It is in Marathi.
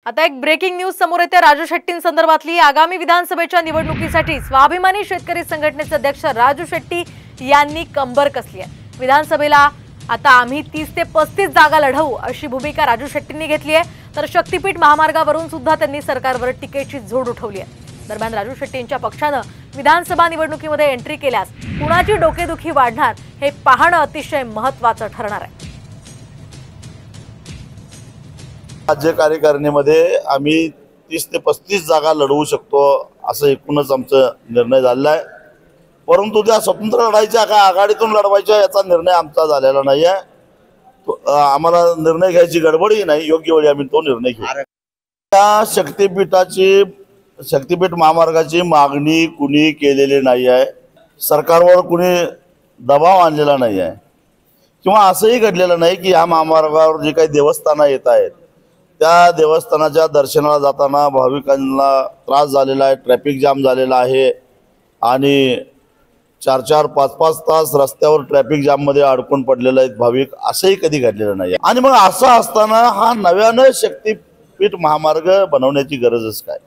आता एक ब्रेकिंग न्यूज समोर येते। राजू शेट्टींसंदर्भातली आगामी विधानसभेच्या निवडणुकीसाठी स्वाभिमानी शेतकरी संघटनेचे अध्यक्ष राजू शेट्टी यांनी कंबर कसली आहे। विधानसभेला आता आम्ही 30 ते 35 जागा लढवू अशी भूमिका राजू शेट्टींनी घेतली आहे। तर शक्तीपीठ महामार्गावरून सुद्धा त्यांनी सरकारवर टीकेची झोड उठवली आहे। दरम्यान राजू शेट्टींच्या पक्षाने विधानसभा निवडणुकीमध्ये एंट्री केल्यास कुणाची डोकेदुखी वाढणार हे पाहणं अतिशय महत्त्वाचं ठरणार आहे। राज्य कार्यकारिणीमध्ये आम्ही 30 ते 35 जागा लढवू शकतो असं एकूणच आमचा निर्णय झालेला आहे। परंतु त्या स्वतंत्र लढाईच्या का आघाडीतून लढवायच्या याचा निर्णय आमचा झालेला नाही आहे। आम्हाला निर्णय घ्यायची गडबडही नाही, योग्य वेळी आम्ही तो निर्णय घेऊ। त्या शक्तीपीठ महामार्गाची मागणी कुणी केलेली नाही आहे, सरकारवर कुणी दबाव आणलेला नाही आहे किंवा असंही घडलेलं नाही की या महामार्गावर जे काही देवस्थानं येत आहेत त्या देवस्थानाच्या दर्शनाला जाताना भाविकांना त्रास झालेला आहे, ट्रॅफिक जाम झालेला आहे आणि 4-4, 5-5 तास रस्त्यावर ट्रॅफिक जाम मध्ये अडकून पडलेले आहेत भाविक, असंही कधी घडलेलं नाही। आणि मग असं असताना हा नव्यानं शक्तीपीठ महामार्ग बनवण्याची गरजच काय?